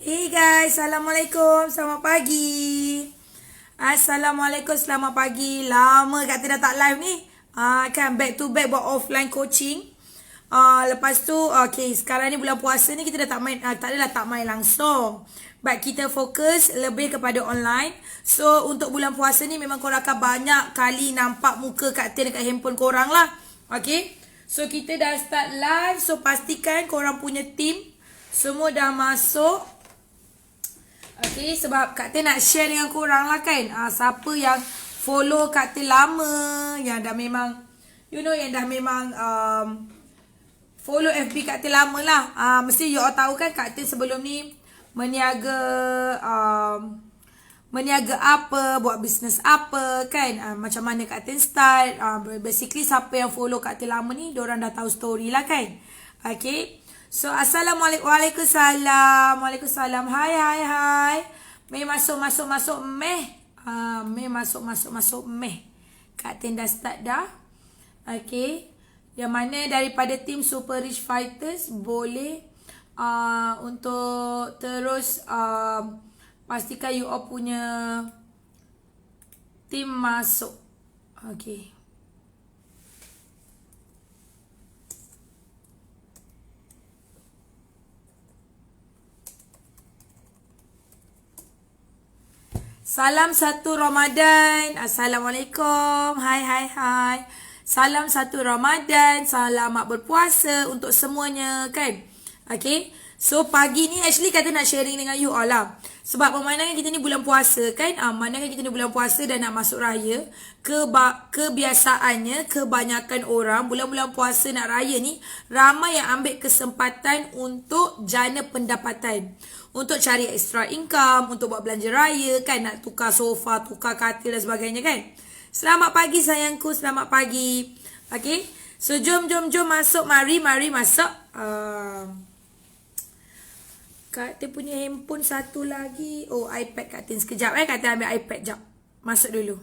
Hey guys, Assalamualaikum, selamat pagi. Assalamualaikum, selamat pagi. Lama kata dah tak live ni. Kan back to back buat offline coaching. Lepas tu, okay, sekarang ni bulan puasa ni kita dah tak main, tak adalah tak main langsung. But kita fokus lebih kepada online. So, untuk bulan puasa ni memang korang akan banyak kali nampak muka Kak Tin dekat handphone korang lah. Okay. So, kita dah start live. So, pastikan korang punya team semua dah masuk. Okay, sebab Kak Tin nak share dengan korang lah kan. Siapa yang follow Kak Tin lama, yang dah memang, yang dah memang follow FB Kak Tin lama lah. Mesti you all tahu kan Kak Tin sebelum ni meniaga apa, buat bisnes apa kan. Macam mana Kak Tin start. Basically siapa yang follow Kak Tin lama ni, diorang dah tahu story lah kan. Okay. So, Assalamualaikum. Waalaikumsalam. Waalaikumsalam. Hai. Meh masuk. Meh. Meh masuk. Meh. Kak Tin dah start dah. Okay. Yang mana daripada tim Super Rich Fighters boleh untuk terus pastikan you all punya tim masuk. Okay. Salam satu Ramadan. Assalamualaikum. Hai. Salam satu Ramadan. Selamat berpuasa untuk semuanya kan. Okay. So pagi ni actually kata nak sharing dengan you all lah. Sebab pemandangan kita ni bulan puasa kan. Pemandangan kita ni bulan puasa dan nak masuk raya. Kebiasaannya kebanyakan orang bulan-bulan puasa nak raya ni ramai yang ambil kesempatan untuk jana pendapatan. Untuk cari extra income, untuk buat belanja raya kan, nak tukar sofa, tukar katil dan sebagainya kan. Selamat pagi sayangku, selamat pagi. Okay, so jom masuk, mari masuk. Kak Tin punya handphone satu lagi. Oh, iPad Kak Tin sekejap Kak Tin ambil iPad jap. Masuk dulu.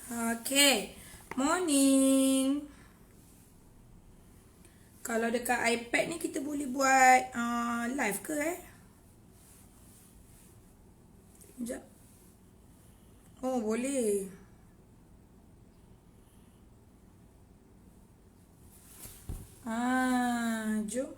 Okay, morning. Kalau dekat iPad ni kita boleh buat live ke Sekejap. Oh, boleh. Jom.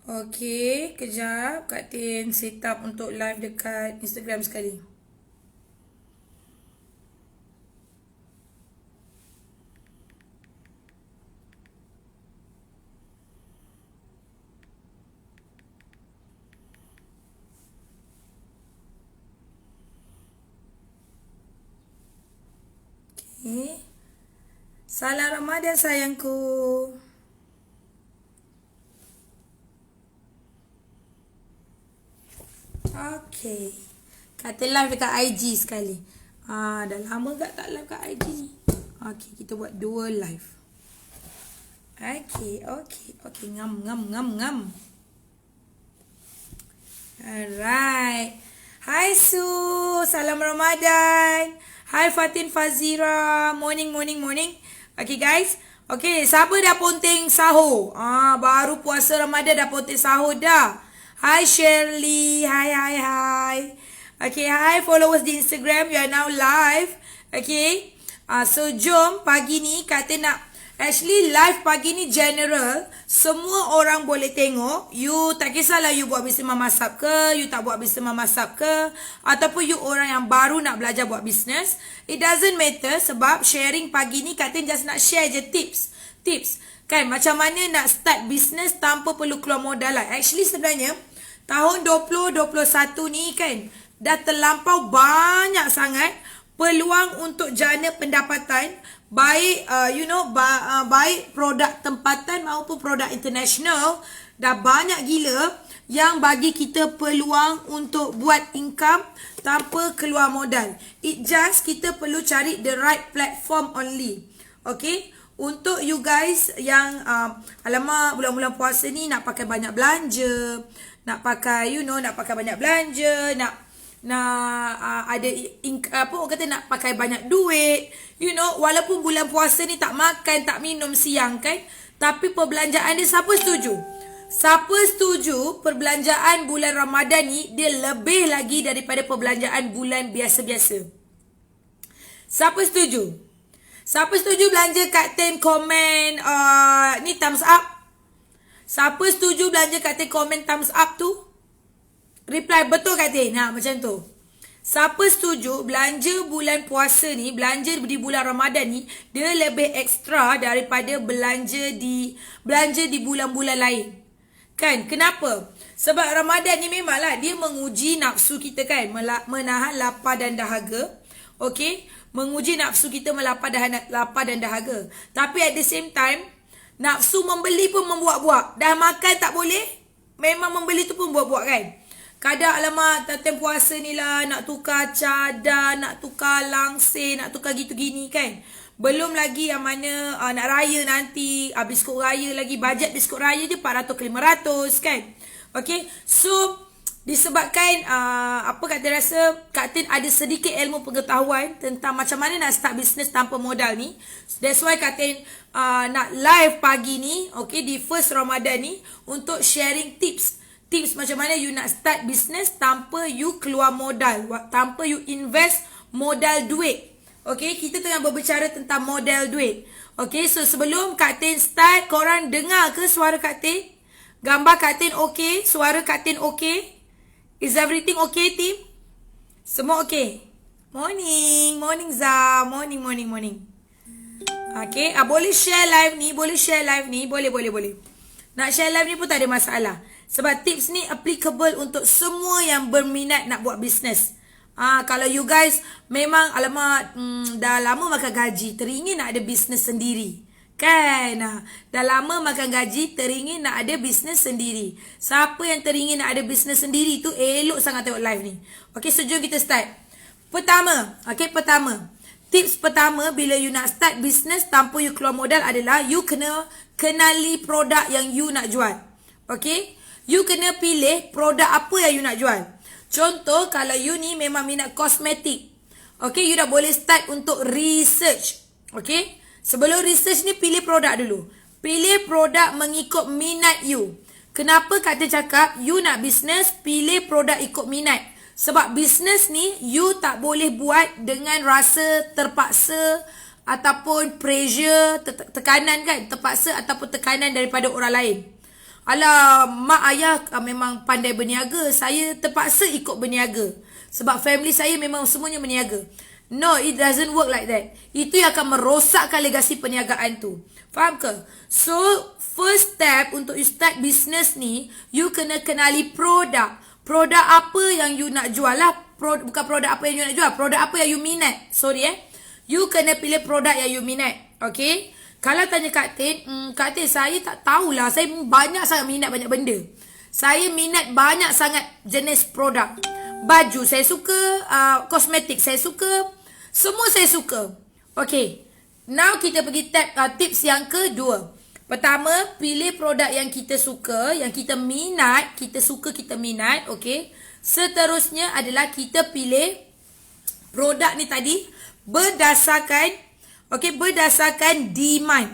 Okay, kejap. Kak Tin set up untuk live dekat Instagram sekali. Okay. Salam Ramadan sayangku. Okay. Kata live dekat IG sekali. Dah lama tak live kat IG ni. Okay, kita buat dua live. Okay. Ngam. Alright. Hai Su. Salam Ramadan. Hai Fatin Fazira. Morning. Okay guys. Okay, siapa dah ponteng sahur? Baru puasa Ramadan dah ponteng sahur dah. Hi Shirley. Hi. Okay, hi followers di Instagram. You are now live. Okay. So jom pagi ni kata nak actually live pagi ni general. Semua orang boleh tengok. You tak kisahlah you buat bisnes memasak ke, you tak buat bisnes memasak ke, ataupun you orang yang baru nak belajar buat bisnes. It doesn't matter sebab sharing pagi ni Kak Tin just nak share je tips. Kan macam mana nak start bisnes tanpa perlu keluar modal lah. Actually sebenarnya tahun 2021 ni kan dah terlampau banyak sangat peluang untuk jana pendapatan baik baik produk tempatan maupun produk international, dah banyak gila yang bagi kita peluang untuk buat income tanpa keluar modal. It just kita perlu cari the right platform only. Okay, untuk you guys yang alamak bulan-bulan puasa ni nak pakai banyak belanja, nak pakai nak pakai banyak belanja, nak ada apa orang kata, nak pakai banyak duit, walaupun bulan puasa ni tak makan tak minum siang kan, tapi perbelanjaan dia siapa setuju? Siapa setuju perbelanjaan bulan Ramadan ni dia lebih lagi daripada perbelanjaan bulan biasa-biasa? Siapa setuju? Siapa setuju belanja kat Tem komen ni thumbs up? Siapa setuju belanja kat Tem komen thumbs up tu? Reply betul kat Tem. Macam tu. Siapa setuju belanja bulan puasa ni, belanja di bulan Ramadan ni dia lebih ekstra daripada belanja di bulan-bulan lain? Kan? Kenapa? Sebab Ramadan ni memanglah dia menguji nafsu kita kan, menahan lapar dan dahaga. Okey, menguji nafsu kita lapar dan dahaga. Tapi at the same time, nafsu membeli pun membuat-buat. Dah makan tak boleh, memang membeli tu pun buat-buat kan. Kadang alamak time puasa ni lah, nak tukar cadar, nak tukar langsir, nak tukar gitu gini kan. Belum lagi yang mana nak raya nanti, biskut raya lagi, bajet biskut raya je 400 ke 500 kan. Okay, so disebabkan apa Kak Tin rasa Kak Tin ada sedikit ilmu pengetahuan tentang macam mana nak start bisnes tanpa modal ni. That's why Kak Tin nak live pagi ni, okay, di first Ramadan ni untuk sharing tips macam mana you nak start bisnes tanpa you keluar modal, tanpa you invest modal duit. Okay, kita tengah berbicara tentang modal duit. Okay, so sebelum Kak Tin start, korang dengar ke suara Kak Tin? Gambar Kak Tin okay? Suara Kak Tin okay? Is everything okay, team? Semua okay? Morning Zah. Morning. Okay, boleh share live ni, boleh. Nak share live ni pun tak ada masalah. Sebab tips ni applicable untuk semua yang berminat nak buat bisnes. Kalau you guys memang alamak dah lama makan gaji, teringin nak ada bisnes sendiri. Kan? Dah lama makan gaji, teringin nak ada bisnes sendiri. Siapa yang teringin nak ada bisnes sendiri tu elok sangat tengok live ni. Okay, so jom kita start. Pertama, tips pertama bila you nak start bisnes tanpa you keluar modal adalah you kena kenali produk yang you nak jual. Okay, you kena pilih produk apa yang you nak jual. Contoh, kalau you ni memang minat kosmetik, okay, you dah boleh start untuk research. Okay, sebelum research ni pilih produk dulu. Pilih produk mengikut minat you. Kenapa Kak Tin cakap you nak bisnes, pilih produk ikut minat? Sebab bisnes ni you tak boleh buat dengan rasa terpaksa ataupun pressure, tekanan kan, terpaksa ataupun tekanan daripada orang lain. Alah, mak ayah memang pandai berniaga, saya terpaksa ikut berniaga. Sebab family saya memang semuanya berniaga. No, it doesn't work like that. Itu yang akan merosakkan legasi perniagaan tu. Faham ke? So, first step untuk you start business ni, you kena kenali produk. Produk apa yang you nak jual lah. Bukan produk apa yang you nak jual, produk apa yang you minat. You kena pilih produk yang you minat. Okay? Kalau tanya Kak Tin, saya tak tahulah. Saya banyak sangat minat banyak benda. Saya minat banyak sangat jenis produk. Baju saya suka, kosmetik saya suka, semua saya suka. Okay, now kita pergi tips yang kedua. Pertama, pilih produk yang kita suka, yang kita minat, kita minat. Okay, seterusnya adalah kita pilih produk ni tadi berdasarkan demand.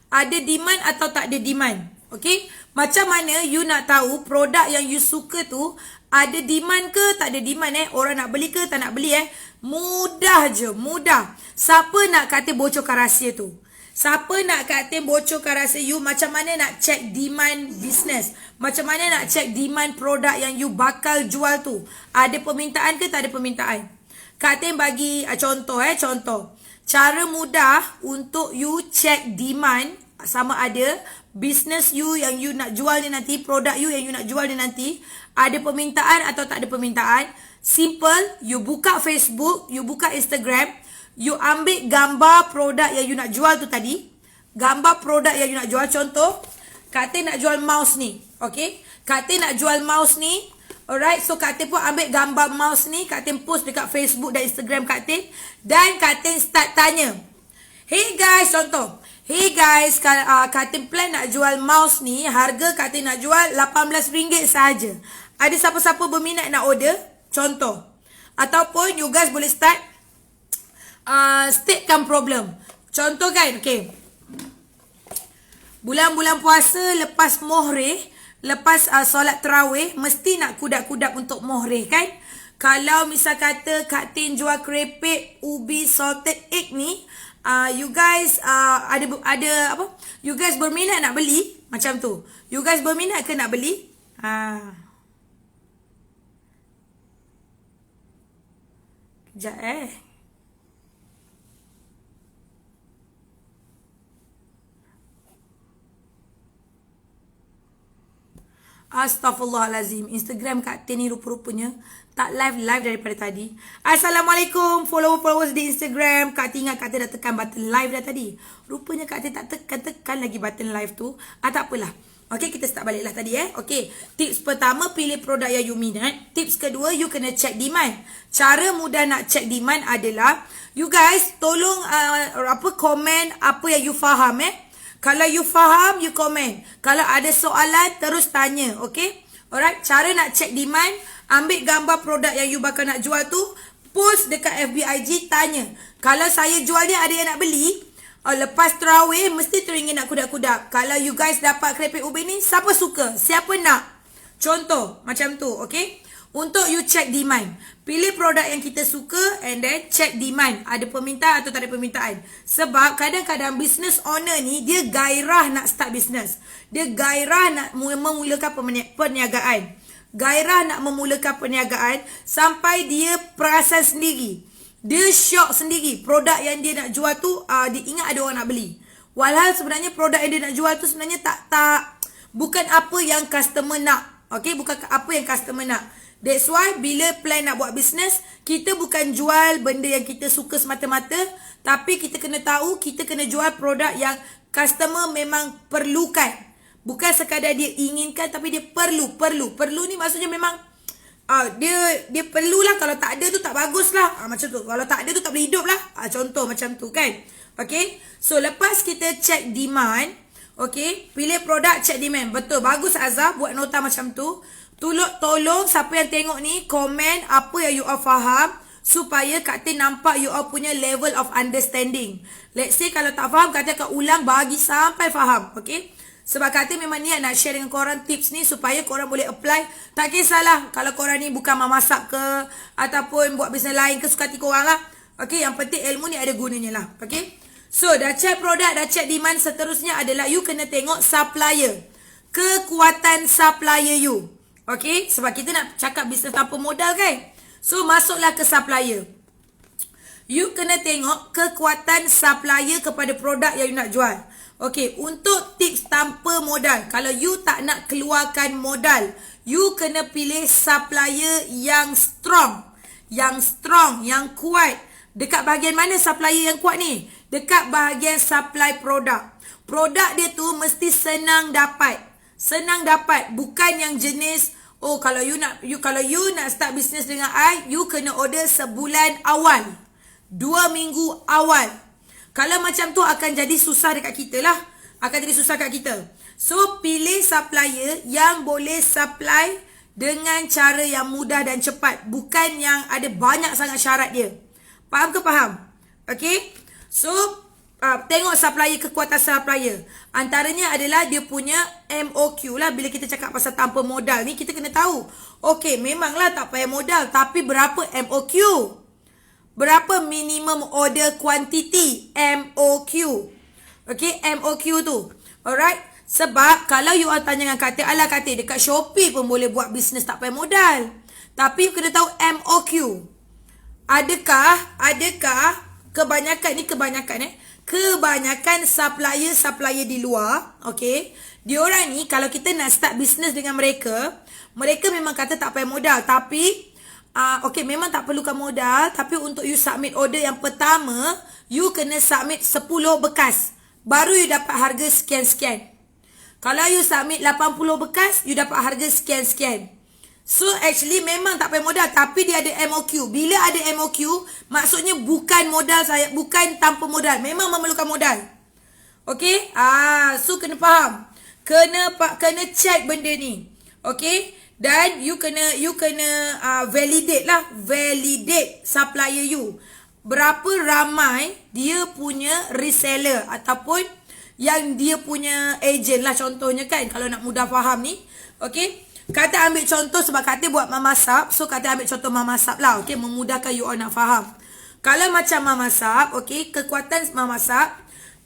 Ada demand atau tak ada demand. Okay, macam mana you nak tahu produk yang you suka tu ada demand ke tak ada demand orang nak beli ke tak nak beli Mudah je, mudah. Siapa nak Kak Tin bocorkan rahsia tu? Siapa nak Kak Tin bocorkan rahsia you macam mana nak check demand business? Macam mana nak check demand produk yang you bakal jual tu? Ada permintaan ke tak ada permintaan? Kak Tin bagi contoh. Cara mudah untuk you check demand sama ada business you yang you nak jual ni nanti, produk you yang you nak jual ni nanti ada permintaan atau tak ada permintaan. Simple, you buka Facebook, you buka Instagram, you ambil gambar produk yang you nak jual tu tadi. Gambar produk yang you nak jual. Contoh, Kak Tin nak jual mouse ni. Okay, Kak Tin nak jual mouse ni. Alright, so Kak Tin pun ambil gambar mouse ni. Kak Tin post dekat Facebook dan Instagram Kak Tin. Dan Kak Tin start tanya. Hey guys, contoh. Hey guys, Kak Tin plan nak jual mouse ni. Harga Kak Tin nak jual RM18 sahaja. Ada siapa-siapa berminat nak order? Contoh. Ataupun you guys boleh start statekan problem. Contoh kan, okay. Bulan-bulan puasa lepas Mohreh, lepas solat tarawih, mesti nak kudap-kudap untuk Mohreh kan? Kalau misal kata Kak Tin jual kerepek ubi salted egg ni, you guys ada apa? You guys berminat nak beli? Macam tu. You guys berminat ke nak beli? Kejap Astaghfirullahalazim. Instagram Kak Tin ni rupa-rupanya tak live daripada tadi. Assalamualaikum followers di Instagram. Kak Tin ingat Kak Tin dah tekan button live dah tadi. Rupanya Kak Tin tak tekan lagi button live tu. Tak apalah. Okay, kita start baliklah tadi Okay, tips pertama, pilih produk yang you minat. Tips kedua, you kena check demand. Cara mudah nak check demand adalah, you guys tolong komen apa yang you faham Kalau you faham, you komen. Kalau ada soalan, terus tanya. Okay? Alright, cara nak check demand, ambil gambar produk yang you bakal nak jual tu, post dekat FB IG, tanya. Kalau saya jual ni, ada yang nak beli? Lepas tarawih, mesti teringin nak kudap-kudap. Kalau you guys dapat kerepek ubi ni, siapa suka? Siapa nak? Contoh, macam tu. Okay? Untuk you check demand. Pilih produk yang kita suka and then check demand. Ada permintaan atau tak ada permintaan. Sebab kadang-kadang business owner ni, dia gairah nak start business. Dia gairah nak memulakan perniagaan. Gairah nak memulakan perniagaan sampai dia perasan sendiri. Dia syok sendiri. Produk yang dia nak jual tu, dia ingat ada orang nak beli. Walhal sebenarnya produk yang dia nak jual tu sebenarnya bukan apa yang customer nak. Okay, bukan apa yang customer nak. That's why bila plan nak buat business, kita bukan jual benda yang kita suka semata-mata, tapi kita kena tahu, kita kena jual produk yang customer memang perlukan. Bukan sekadar dia inginkan, tapi dia perlu. Perlu ni maksudnya memang dia perlulah. Kalau tak ada tu tak bagus lah. Macam tu. Kalau tak ada tu tak boleh hidup lah. Contoh macam tu kan. Okay. So lepas kita check demand, okay, pilih produk, check demand. Betul. Bagus Azhar buat nota macam tu. Tolong siapa yang tengok ni, komen apa yang you all faham, supaya Kak Tin nampak you all punya level of understanding. Let's say kalau tak faham, Kak Tin akan ulang bagi sampai faham. Okay. Sebab Kak Tin memang niat nak share dengan korang tips ni supaya korang boleh apply. Tak kisahlah kalau korang ni bukan memasak ke, ataupun buat bisnes lain ke, suka hati korang lah. Okay, yang penting ilmu ni ada gunanya lah. Okay. So, dah check produk, dah check demand. Seterusnya adalah you kena tengok supplier. Kekuatan supplier you. Okay, sebab kita nak cakap bisnes tanpa modal kan. So, masuklah ke supplier. You kena tengok kekuatan supplier kepada produk yang you nak jual. Okay, untuk tips tanpa modal, kalau you tak nak keluarkan modal, you kena pilih supplier yang strong. Yang kuat. Dekat bahagian mana supplier yang kuat ni? Dekat bahagian supply produk. Produk dia tu mesti senang dapat. Bukan yang jenis, kalau you nak start business dengan you kena order sebulan awal, 2 minggu awal. Kalau macam tu akan jadi susah dekat kita lah. So, pilih supplier yang boleh supply dengan cara yang mudah dan cepat. Bukan yang ada banyak sangat syarat dia. Faham ke faham? Okay. So, tengok supplier, kekuatan supplier. Antaranya adalah dia punya MOQ lah. Bila kita cakap pasal tanpa modal ni, kita kena tahu. Okay, memanglah tak payah modal. Tapi berapa MOQ? Berapa minimum order quantity? MOQ. Okay, MOQ tu. Alright. Sebab kalau you all tanya dengan Kak Tin, alah Kak Tin, dekat Shopee pun boleh buat bisnes tak payah modal. Tapi you kena tahu MOQ. Adakah kebanyakan supplier di luar, okay, diorang ni kalau kita nak start bisnes dengan mereka memang kata tak payah modal, tapi Okay, memang tak perlukan modal. Tapi untuk you submit order yang pertama, you kena submit 10 bekas. Baru you dapat harga sekian-sekian. Kalau you submit 80 bekas, you dapat harga sekian-sekian. So actually memang tak payah modal, tapi dia ada MOQ. Bila ada MOQ, maksudnya bukan modal saya, bukan tanpa modal, memang memerlukan modal. Okay? So kena faham. Kena check benda ni. Okay? Dan you kena validate lah, validate supplier you. Berapa ramai dia punya reseller ataupun yang dia punya agent lah contohnya kan, kalau nak mudah faham ni. Okay? Kata ambil contoh sebab kata buat mamasap. So kata ambil contoh mamasap lah. Okay, memudahkan you all nak faham. Kalau macam mamasap, okay, kekuatan mamasap.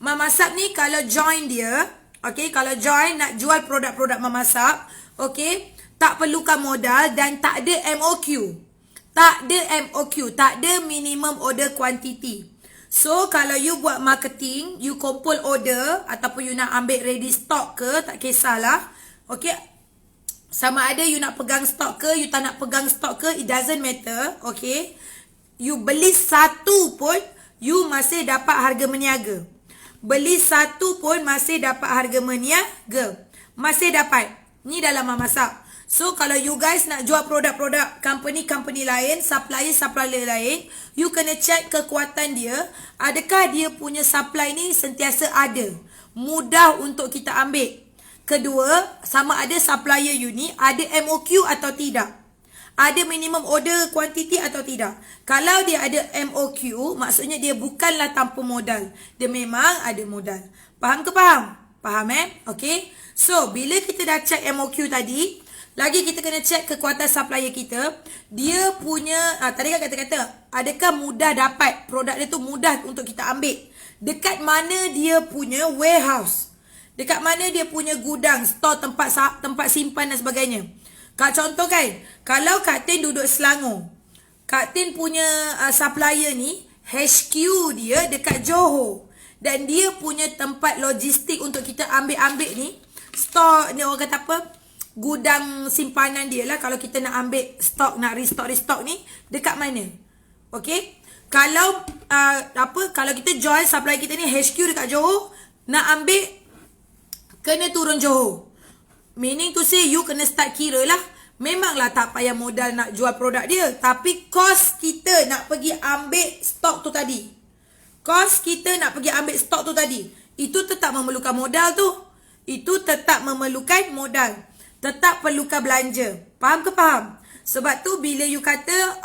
Mamasap ni kalau join dia, okay, kalau join nak jual produk-produk mamasap, okay, tak perlukan modal dan tak ada MOQ. Tak ada MOQ, tak ada minimum order quantity. So kalau you buat marketing, you kumpul order ataupun you nak ambil ready stock ke, tak kisahlah. Okay, sama ada you nak pegang stok ke, you tak nak pegang stok ke, it doesn't matter. Okay, you beli satu pun, you masih dapat harga meniaga. Beli satu pun masih dapat harga meniaga. Masih dapat. Ni dalam masak. So kalau you guys nak jual produk-produk company-company lain, supplier-supplier lain, you kena check kekuatan dia. Adakah dia punya supply ni sentiasa ada, mudah untuk kita ambil. Kedua, sama ada supplier you ni ada MOQ atau tidak. Ada minimum order quantity atau tidak. Kalau dia ada MOQ, maksudnya dia bukanlah tanpa modal. Dia memang ada modal. Faham ke faham? Faham Okay. So, bila kita dah check MOQ tadi, lagi kita kena check kekuatan supplier kita. Dia punya, tadi kan kata-kata, adakah mudah dapat produk dia tu, mudah untuk kita ambil. Dekat mana dia punya warehouse. Dekat mana dia punya gudang, store, tempat simpan dan sebagainya. Contoh kan, kalau Kak Tin duduk Selangor, Kak Tin punya supplier ni, HQ dia dekat Johor. Dan dia punya tempat logistik untuk kita ambil-ambil ni, store ni orang kata apa, gudang simpanan dia lah. Kalau kita nak ambil stok, nak restock ni, dekat mana? Okay? Kalau, kalau kita join supplier kita ni, HQ dekat Johor, nak ambil, kena turun Johor. Meaning to say, you kena start kira lah. Memanglah tak payah modal nak jual produk dia. Tapi kos kita nak pergi ambil stok tu tadi. Kos kita nak pergi ambil stok tu tadi. Itu tetap memerlukan modal tu. Itu tetap memerlukan modal. Tetap perlukan belanja. Faham ke faham? Sebab tu bila you kata,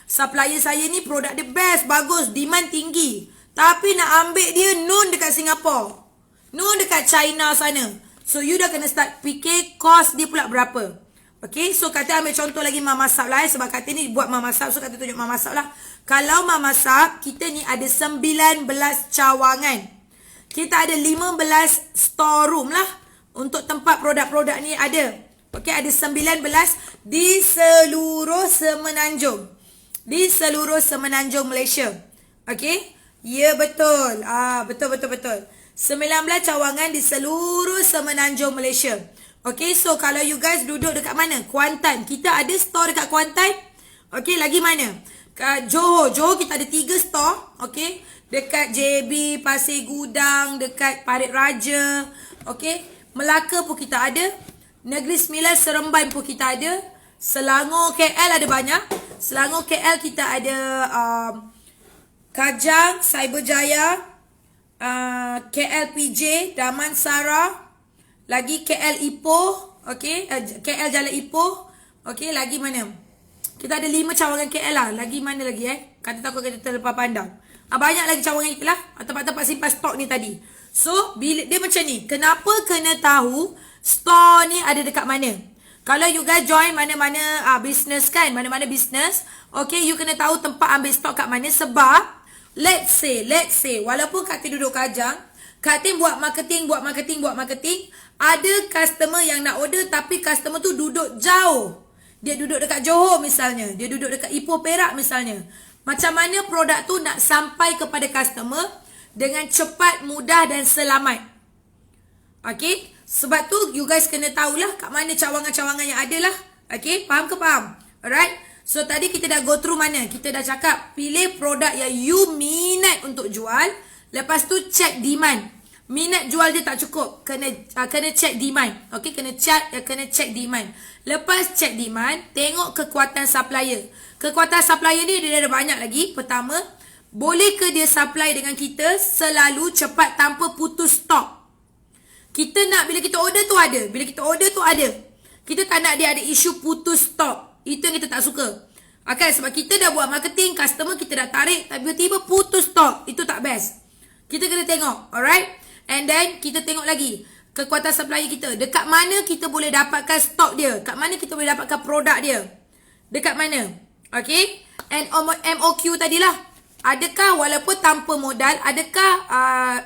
supplier saya ni produk dia best, bagus, demand tinggi. Tapi nak ambil dia known dekat Singapura. No dekat China sana. So you dah kena start fikir kos dia pula berapa. Okay, so kata ambil contoh lagi mamasap lah. Sebab kata ni buat mamasap, so kata tunjuk mamasap lah. Kalau mamasap, kita ni ada 19 cawangan. Kita ada 15 storeroom lah. Untuk tempat produk-produk ni ada. Okay, ada 19 di seluruh Semenanjung. Di seluruh Semenanjung Malaysia. Okay, ya betul. Betul. 19 cawangan di seluruh Semenanjung Malaysia. Okay, so kalau you guys duduk dekat mana? Kuantan. Kita ada store dekat Kuantan. Okay, lagi mana? Kat Johor. Johor kita ada 3 store. Okay, dekat JB, Pasir Gudang, dekat Parit Raja. Okay, Melaka pun kita ada. Negeri Sembilan, Seremban pun kita ada. Selangor, KL ada banyak. Selangor, KL kita ada Kajang, Cyberjaya, KLPJ, Damansara, lagi KL Ipoh, okay, KL Jalan Ipoh, okay, lagi mana? Kita ada 5 cawangan KL lah, lagi mana lagi kata takut kita terlepas pandang. Banyak lagi cawangan kita lah, tempat-tempat simpan stok ni tadi. So, bila dia macam ni, kenapa kena tahu store ni ada dekat mana? Kalau you guys join mana-mana business kan, mana-mana business, okay, you kena tahu tempat ambil stok kat mana. Sebab Let's say, walaupun Kak Tin duduk Kajang, Kak Tin buat marketing. Ada customer yang nak order tapi customer tu duduk jauh. Dia duduk dekat Johor misalnya. Dia duduk dekat Ipoh Perak misalnya. Macam mana produk tu nak sampai kepada customer dengan cepat, mudah dan selamat. Okay? Sebab tu you guys kena tahulah kat mana cawangan-cawangan yang ada lah. Okay? Faham ke faham? Alright? So tadi kita dah go through mana? Kita dah cakap pilih produk yang you minat untuk jual. Lepas tu check demand. Minat jual dia tak cukup, kena check demand. Okey, kena check demand. Lepas check demand, tengok kekuatan supplier. Kekuatan supplier ni dia ada banyak lagi. Pertama, boleh ke dia supply dengan kita selalu cepat tanpa putus stok? Kita nak bila kita order tu ada, bila kita order tu ada. Kita tak nak dia ada isu putus stok. Itu yang kita tak suka. Okay, sebab kita dah buat marketing, customer kita dah tarik, tiba-tiba putus stok. Itu tak best. Kita kena tengok, alright? And then kita tengok lagi kekuatan supplier kita. Dekat mana kita boleh dapatkan stok dia? Kat mana kita boleh dapatkan produk dia? Dekat mana? Okay? And MOQ tadilah. Adakah walaupun tanpa modal, adakah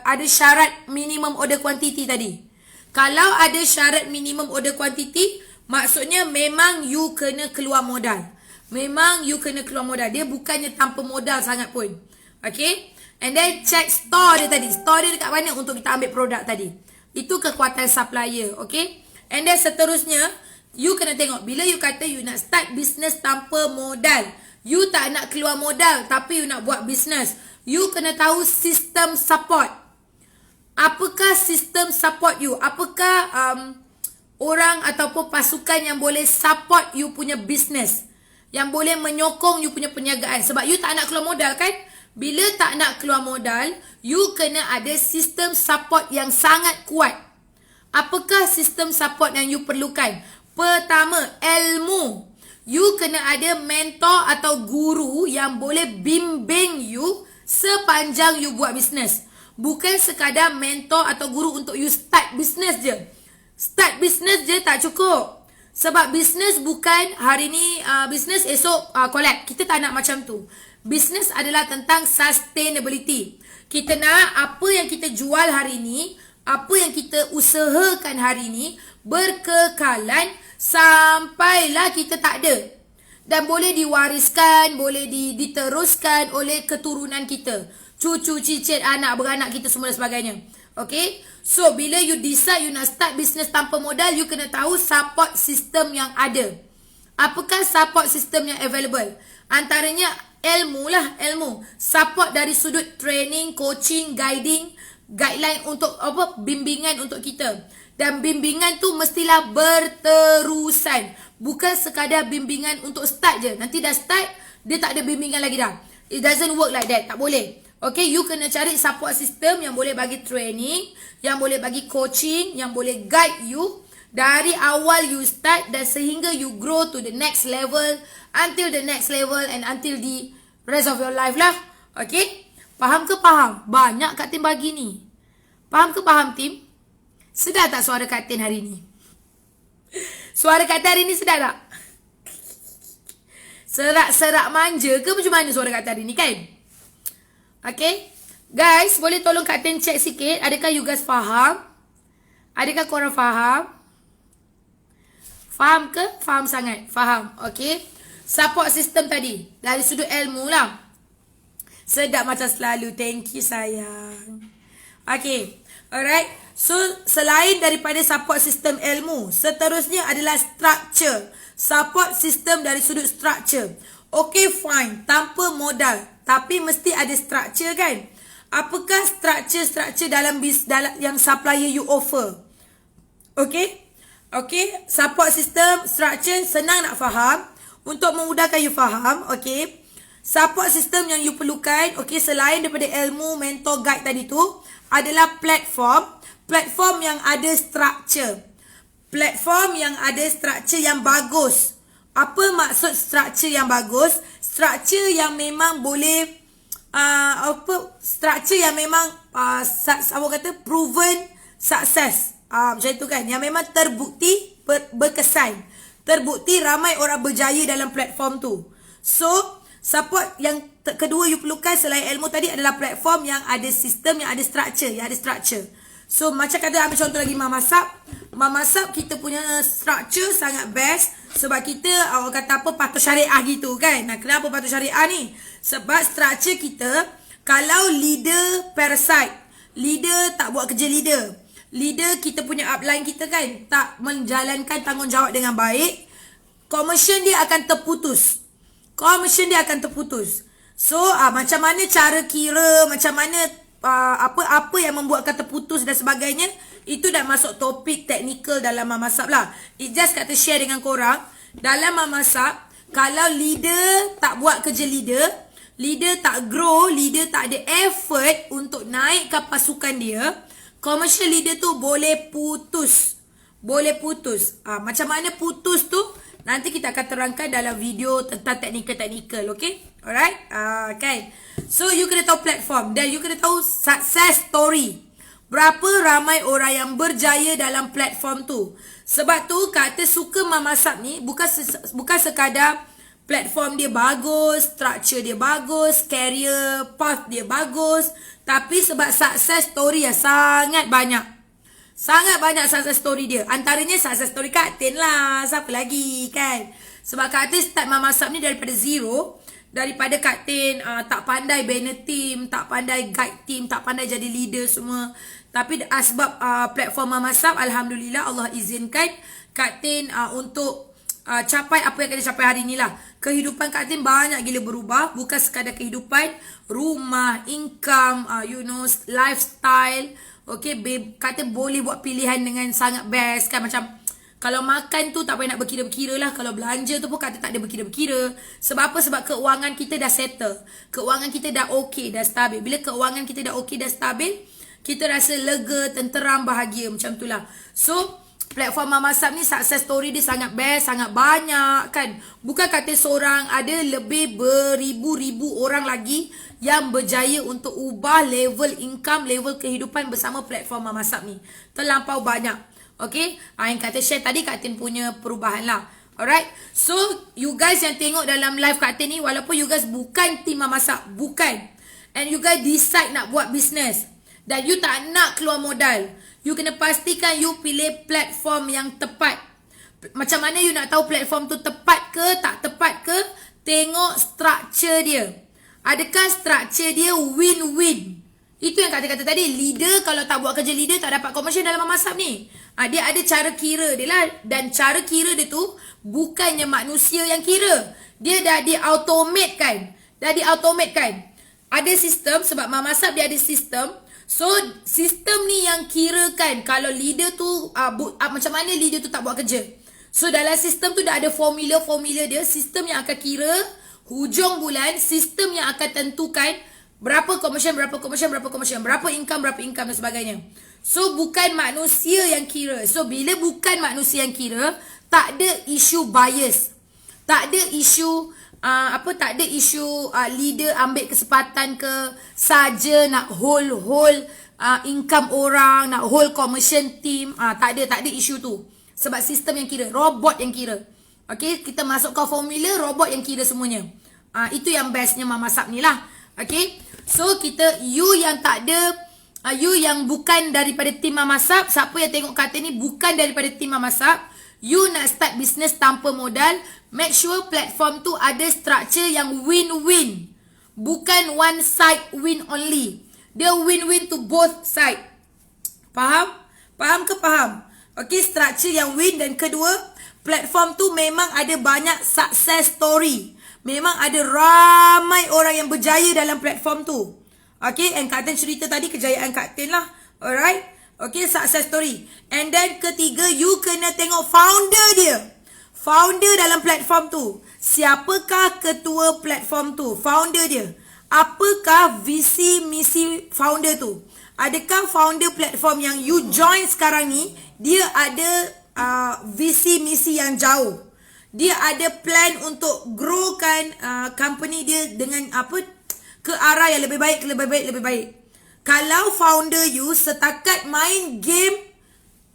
ada syarat minimum order quantity tadi? Kalau ada syarat minimum order quantity, maksudnya memang you kena keluar modal. Memang you kena keluar modal. Dia bukannya tanpa modal sangat pun. Okay? And then check store dia tadi. Store dia dekat mana untuk kita ambil produk tadi. Itu kekuatan supplier. Okay? And then seterusnya, you kena tengok. Bila you kata you nak start business tanpa modal, you tak nak keluar modal tapi you nak buat business, you kena tahu sistem support. Apakah sistem support you? Apakah orang ataupun pasukan yang boleh support you punya business, yang boleh menyokong you punya perniagaan? Sebab you tak nak keluar modal kan? Bila tak nak keluar modal, you kena ada sistem support yang sangat kuat. Apakah sistem support yang you perlukan? Pertama, ilmu. You kena ada mentor atau guru yang boleh bimbing you sepanjang you buat bisnes. Bukan sekadar mentor atau guru untuk you start bisnes je. Start bisnes je tak cukup. Sebab bisnes bukan hari ni bisnes, esok collab. Kita tak nak macam tu. Bisnes adalah tentang sustainability. Kita nak apa yang kita jual hari ni, apa yang kita usahakan hari ni berkekalan sampailah kita tak ada. Dan boleh diwariskan, boleh diteruskan oleh keturunan kita. Cucu, cicit, anak, beranak kita semua dan sebagainya. Okay? So, bila you decide you nak start business tanpa modal, you kena tahu support system yang ada. Apakah support system yang available? Antaranya ilmu lah, ilmu. Support dari sudut training, coaching, guiding, guideline untuk bimbingan untuk kita. Dan bimbingan tu mestilah berterusan. Bukan sekadar bimbingan untuk start je. Nanti dah start, dia tak ada bimbingan lagi dah. It doesn't work like that. Tak boleh. Okay, you kena cari support system yang boleh bagi training, yang boleh bagi coaching, yang boleh guide you dari awal you start dan sehingga you grow to the next level, until the next level and until the rest of your life lah. Okay? Faham ke faham? Banyak Kak Tin bagi ni. Faham ke faham tim? Sedar tak suara Kak Tin hari ni? Suara Kak Tin hari ni sedar tak? Serak-serak manja ke macam mana suara Kak Tin hari ni kan? Okay? Guys, boleh tolong Kak Tin check sikit. Adakah you guys faham? Adakah korang faham? Faham ke? Faham sangat. Faham. Okay? Support system tadi. Dari sudut ilmu lah. Sedap macam selalu. Thank you sayang. Okay. Alright. So, selain daripada support system ilmu, seterusnya adalah structure. Support system dari sudut structure. Okay, fine. Tanpa modal. Tapi mesti ada structure kan? Apakah structure dalam yang supplier you offer? Okay? Okay, support system, structure, senang nak faham. Untuk memudahkan you faham, okay. Support system yang you perlukan, okay, selain daripada ilmu, mentor, guide tadi tu, adalah platform. Platform yang ada structure. Platform yang ada structure yang bagus. Apa maksud structure yang bagus? Structure yang memang boleh, structure yang memang, proven success. Macam tu kan. Yang memang terbukti berkesan. Terbukti ramai orang berjaya dalam platform tu. So, support yang kedua you perlukan selain ilmu tadi adalah platform yang ada sistem, yang ada structure. So, macam kata ambil contoh lagi Mamasap. Mamasap kita punya structure sangat best. Sebab kita, orang kata apa, patuh syariah gitu kan. Nah, kenapa patuh syariah ni? Sebab structure kita, kalau leader parasite, leader tak buat kerja leader kita punya upline kita kan tak menjalankan tanggungjawab dengan baik, commission dia akan terputus. commission dia akan terputus. So macam mana cara kira, macam mana apa yang membuatkan terputus dan sebagainya, itu dah masuk topik teknikal dalam Mamasab lah. It just kata share dengan korang. Dalam Mamasab, kalau leader tak buat kerja leader tak grow, leader tak ada effort untuk naikkan pasukan dia, commercial leader tu boleh putus. Macam mana putus tu nanti kita akan terangkan dalam video tentang teknikal, okay? Alright? Okay. So, you kena tahu platform dan you kena tahu success story. Berapa ramai orang yang berjaya dalam platform tu. Sebab tu, kata suka Mamasab ni bukan sekadar platform dia bagus, structure dia bagus, career path dia bagus. Tapi sebab success story yang sangat banyak. Sangat banyak success story dia. Antaranya success story Kak Tin lah. Siapa lagi kan? Sebab Kak Tin start Mamasab ni daripada zero. Daripada Kak Tin tak pandai banner team, tak pandai guide team, tak pandai jadi leader semua. Tapi sebab platform Mamasab, Alhamdulillah Allah izinkan Kak Tin untuk capai apa yang kita capai hari ni lah. Kehidupan Kak Tin banyak gila berubah. Bukan sekadar kehidupan, rumah, income, lifestyle. Okay, kata boleh buat pilihan dengan sangat best kan. Macam kalau makan tu tak payah nak berkira-berkira lah. Kalau belanja tu pun kata tak ada berkira-berkira. Sebab apa? Sebab keuangan kita dah settle. Keuangan kita dah okay, dah stabil. Bila keuangan kita dah okay, dah stabil, kita rasa lega, tenteram, bahagia. Macam tu lah. So, platform Mamasab ni success story dia sangat best, sangat banyak kan. Bukan kata seorang, ada lebih beribu-ribu orang lagi yang berjaya untuk ubah level income, level kehidupan bersama platform Mamasab ni. Terlampau banyak. Okay, yang kata share tadi Kak Tin punya perubahan lah. Alright, so you guys yang tengok dalam live Kak Tin ni, walaupun you guys bukan team Mamasab, bukan, and you guys decide nak buat business dan you tak nak keluar modal, you kena pastikan you pilih platform yang tepat. Macam mana you nak tahu platform tu tepat ke tak tepat ke? Tengok structure dia. Adakah structure dia win-win? Itu yang kata-kata tadi. Leader kalau tak buat kerja leader tak dapat commission dalam Mamasab ni. Dia ada cara kira dia lah. Dan cara kira dia tu bukannya manusia yang kira. Dia dah di-automate kan. Ada sistem, sebab Mamasab dia ada sistem. So, sistem ni yang kira kan kalau leader tu, macam mana leader tu tak buat kerja. So, dalam sistem tu dah ada formula-formula dia. Sistem yang akan kira hujung bulan, sistem yang akan tentukan berapa commission, berapa income dan sebagainya. So, bukan manusia yang kira. So, bila bukan manusia yang kira, tak ada isu bias. Tak ada isu leader ambil kesempatan ke saja nak hold income orang, nak hold commission team. Tak ada isu tu. Sebab sistem yang kira, robot yang kira. Okay, kita masukkan formula, robot yang kira semuanya. Itu yang bestnya Mamasab ni lah. Okay, so you yang tak ada, you yang bukan daripada tim Mamasab, siapa yang tengok kata ni bukan daripada tim Mamasab, you nak start business tanpa modal, make sure platform tu ada structure yang win-win. Bukan one side win only. Dia win-win to both side. Faham? Faham ke faham? Okay, structure yang win. Dan kedua, platform tu memang ada banyak success story. Memang ada ramai orang yang berjaya dalam platform tu. Okay, and Kak Tin cerita tadi kejayaan Kak Tin lah. Alright? Okay, success story. And then ketiga, you kena tengok founder dia. Founder dalam platform tu. Siapakah ketua platform tu? Founder dia. Apakah visi misi founder tu? Adakah founder platform yang you join sekarang ni, dia ada visi misi yang jauh? Dia ada plan untuk growkan company dia dengan ke arah yang lebih baik. Kalau founder you setakat main game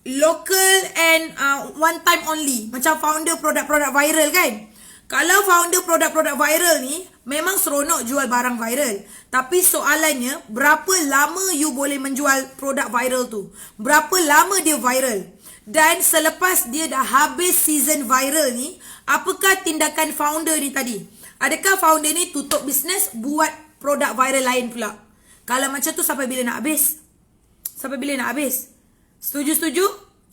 local and one time only, macam founder produk-produk viral kan. Kalau founder produk-produk viral ni memang seronok jual barang viral. Tapi soalannya, berapa lama you boleh menjual produk viral tu? Berapa lama dia viral? Dan selepas dia dah habis season viral ni, apakah tindakan founder ni tadi? Adakah founder ni tutup bisnes, buat produk viral lain pula? Kalau macam tu sampai bila nak habis? Sampai bila nak habis? Setuju-setuju?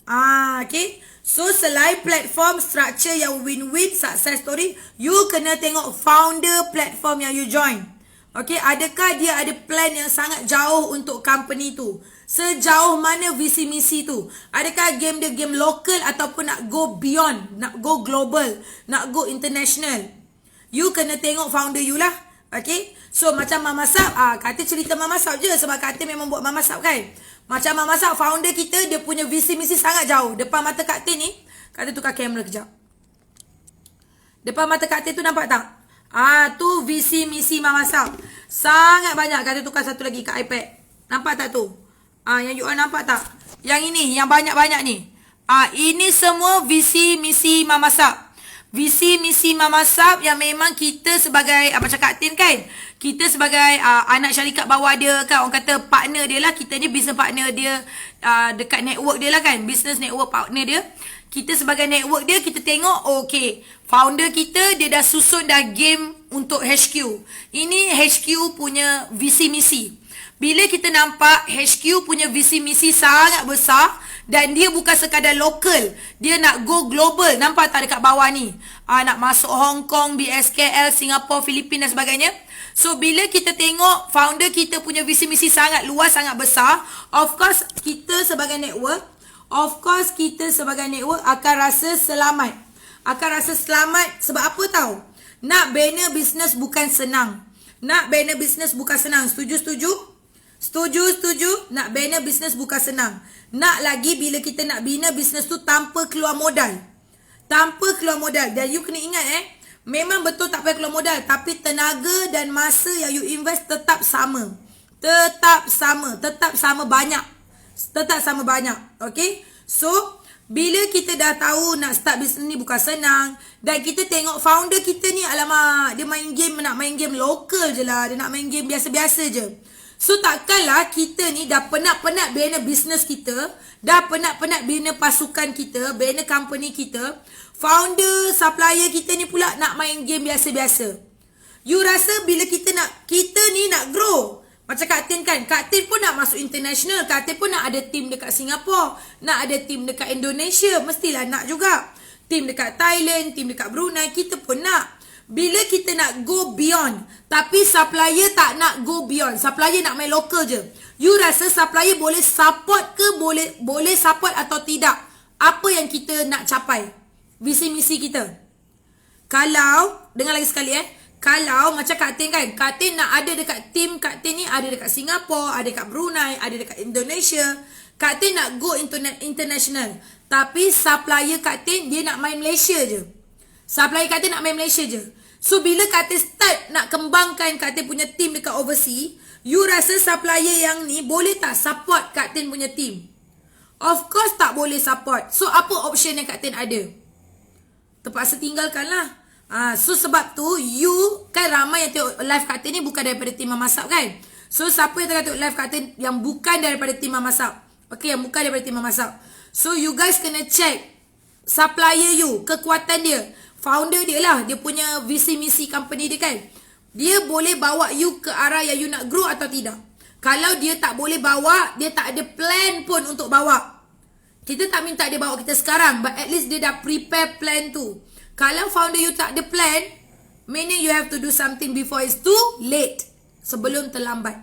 Okay. So selain platform structure yang win-win success story, you kena tengok founder platform yang you join. Okay, adakah dia ada plan yang sangat jauh untuk company tu? Sejauh mana visi misi tu? Adakah game dia game lokal ataupun nak go beyond, nak go global, nak go international? You kena tengok founder you lah. Okay. So macam Mama Sap, kata cerita Mama Sap je sebab kata memang buat Mama Sap kan. Macam Mama Sap, founder kita dia punya visi misi sangat jauh. Depan mata Kak Tin ni, kata tukar kamera kejap. Depan mata Kak Tin tu nampak tak? Tu visi misi Mama Sap. Sangat banyak. Kata tukar satu lagi kat iPad. Nampak tak tu? Yang you all nampak tak? Yang ini, yang banyak-banyak ni. Ini semua visi misi Mama Sap. Visi misi Mama Sap yang memang kita sebagai macam Kak Tin kan, kita sebagai anak syarikat bawah dia kan, orang kata partner dia lah, kita ni business partner dia, dekat network dia lah kan, business network partner dia. Kita sebagai network dia, kita tengok okay, founder kita dia dah susun dah game untuk HQ. Ini HQ punya visi misi. Bila kita nampak HQ punya visi misi sangat besar dan dia bukan sekadar lokal, dia nak go global. Nampak tak dekat bawah ni? Nak masuk Hong Kong, BSKL, Singapura, Filipina dan sebagainya. So bila kita tengok founder kita punya visi misi sangat luas, sangat besar, of course kita sebagai network akan rasa selamat. Akan rasa selamat sebab apa tahu? Nak bina bisnes bukan senang. Setuju? Setuju. Nak bina bisnes bukan senang. Nak lagi bila kita nak bina bisnes tu tanpa keluar modal. Dan you kena ingat memang betul tak payah keluar modal, tapi tenaga dan masa yang you invest tetap sama. Tetap sama banyak. Okay? So, bila kita dah tahu nak start bisnes ni bukan senang, dan kita tengok founder kita ni, alamak, dia nak main game lokal je lah. Dia nak main game biasa-biasa je. So takkanlah kita ni dah penat-penat bina bisnes kita, dah penat-penat bina pasukan kita, bina company kita, founder, supplier kita ni pula nak main game biasa-biasa. You rasa bila kita ni nak grow, macam Kak Tin kan, Kak Tin pun nak masuk international, Kak Tin pun nak ada team dekat Singapura, nak ada team dekat Indonesia, mestilah nak juga. Team dekat Thailand, team dekat Brunei, kita pun nak. Bila kita nak go beyond, tapi supplier tak nak go beyond, supplier nak main local je, you rasa supplier boleh support ke? Boleh support atau tidak apa yang kita nak capai, visi misi kita? Kalau, dengar lagi sekali kalau macam Kak Tin kan, Kak Tin nak ada dekat team Kak Tin ni, ada dekat Singapura, ada dekat Brunei, ada dekat Indonesia. Kak Tin nak go international, tapi supplier Kak Tin dia nak main Malaysia je. So bila Kak Tin start nak kembangkan Kak Tin punya team dekat overseas, you rasa supplier yang ni boleh tak support Kak Tin punya team? Of course tak boleh support. So apa option yang Kak Tin ada? Terpaksa tinggalkan lah. So sebab tu you kan ramai yang tengok live Kak Tin ni bukan daripada team Mama Sap kan. So siapa yang tengok live Kak Tin yang bukan daripada team Mama Sap? Okay, yang bukan daripada team Mama Sap. So you guys kena check supplier you, kekuatan dia. Founder dia lah, dia punya visi misi company dia kan. Dia boleh bawa you ke arah yang you nak grow atau tidak. Kalau dia tak boleh bawa, dia tak ada plan pun untuk bawa. Kita tak minta dia bawa kita sekarang, but at least dia dah prepare plan tu. Kalau founder you tak ada plan, meaning you have to do something before it's too late. Sebelum terlambat.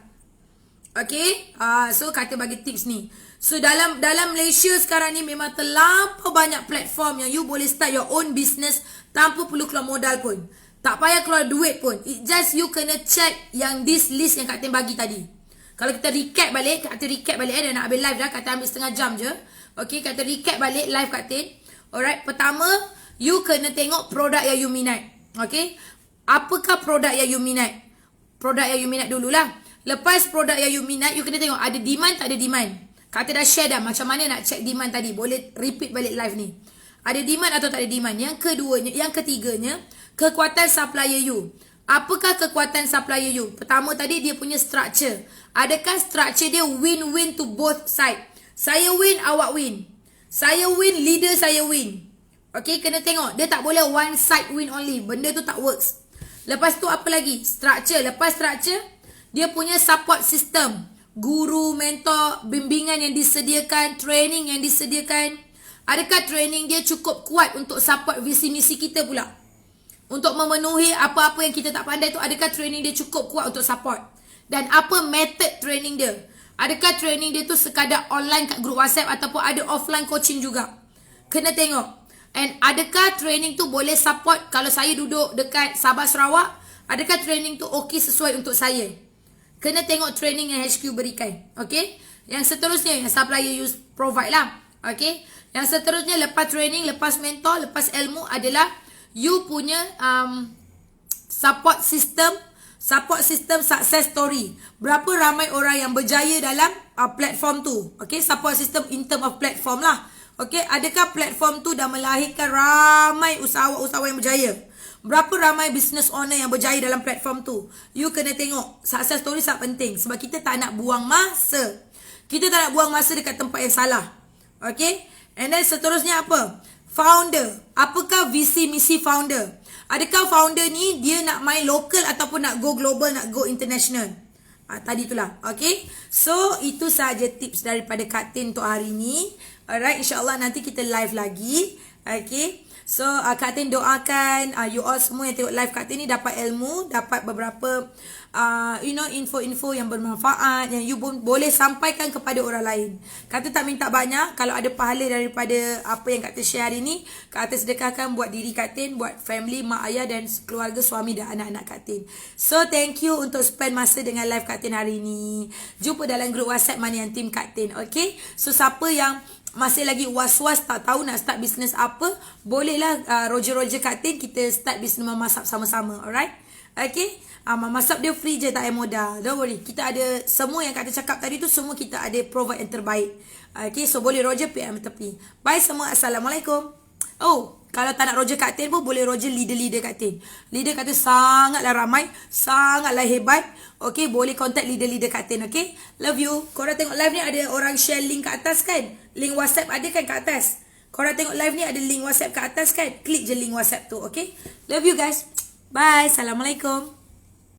Okay? So kata bagi tips ni. So dalam Malaysia sekarang ni memang terlampau banyak platform yang you boleh start your own business tanpa perlu keluar modal pun. Tak payah keluar duit pun. It just you kena check yang this list yang Kak Tin bagi tadi. Kalau kita recap balik, Kak Tin recap balik dah nak habis live dah. Kak Tin ambil setengah jam je. Okay, Kak Tin recap balik live Kak Tin. Alright, pertama, you kena tengok produk yang you minat. Okay, apakah produk yang you minat? Produk yang you minat dululah. Lepas produk yang you minat, you kena tengok ada demand tak ada demand. Kak Tin dah share dah macam mana nak check demand tadi. Boleh repeat balik live ni. Ada demand atau tak ada demand. Yang ketiganya, kekuatan supplier you. Apakah kekuatan supplier you? Pertama tadi dia punya structure. Adakah structure dia win-win to both side? Saya win, awak win. Saya win, leader saya win. Okay, kena tengok. Dia tak boleh one side win only. Benda tu tak works. Lepas tu apa lagi? Structure. Lepas structure, dia punya support system. Guru, mentor, bimbingan yang disediakan, training yang disediakan. Adakah training dia cukup kuat untuk support visi misi kita pula? Untuk memenuhi apa-apa yang kita tak pandai tu, adakah training dia cukup kuat untuk support? Dan apa method training dia? Adakah training dia tu sekadar online kat grup WhatsApp ataupun ada offline coaching juga? Kena tengok. And adakah training tu boleh support kalau saya duduk dekat Sabah Sarawak? Adakah training tu okey sesuai untuk saya? Kena tengok training yang HQ berikan. Okay? Yang seterusnya yang supplier you provide lah. Okay? Yang seterusnya lepas training, lepas mentor, lepas ilmu adalah you punya support system success story. Berapa ramai orang yang berjaya dalam platform tu. Okay? Support system in term of platform lah. Okay? Adakah platform tu dah melahirkan ramai usahawan-usahawan yang berjaya? Berapa ramai business owner yang berjaya dalam platform tu? You kena tengok. Success story sangat penting. Sebab kita tak nak buang masa. Kita tak nak buang masa dekat tempat yang salah. Okay? And then seterusnya apa? Founder. Apakah visi misi founder? Adakah founder ni dia nak main local ataupun nak go global, nak go international? Tadi itulah. Okay? So, itu sahaja tips daripada Kak Tin untuk hari ni. Alright, insyaAllah nanti kita live lagi. Okay? So, Kak Tin doakan you all semua yang tengok live Kak Tin ni dapat ilmu, dapat beberapa info-info yang bermanfaat yang you pun boleh sampaikan kepada orang lain. Kak Tin tak minta banyak. Kalau ada pahala daripada apa yang Kak Tin share hari ni, Kak Tin sedekahkan buat diri Kak Tin, buat family, mak ayah dan keluarga, suami dan anak-anak Kak Tin. So, thank you untuk spend masa dengan live Kak Tin hari ni. Jumpa dalam grup WhatsApp Money and Team Kak Tin. Okay? So, siapa yang masih lagi was-was tak tahu nak start bisnes apa, bolehlah Roger Kak Tin, kita start bisnes memasak sama-sama. Alright? Okay? Memasak dia free je, tak payah modal. Don't worry. Kita ada semua yang Kak Tin cakap tadi tu, semua kita ada provide yang terbaik. Okay? So boleh Roger PM tepi. Bye semua. Assalamualaikum. Oh, kalau tak nak Roger Kak Tin pun boleh Roger leader Kak Tin. Leader Kak Tin sangatlah ramai, sangatlah hebat. Okay, boleh contact leader Kak Tin. Okay? Love you. Korang tengok live ni ada orang share link kat atas kan? Link WhatsApp ada kan kat atas? Korang tengok live ni ada link WhatsApp kat atas kan? Klik je link WhatsApp tu. Okay? Love you guys. Bye. Assalamualaikum.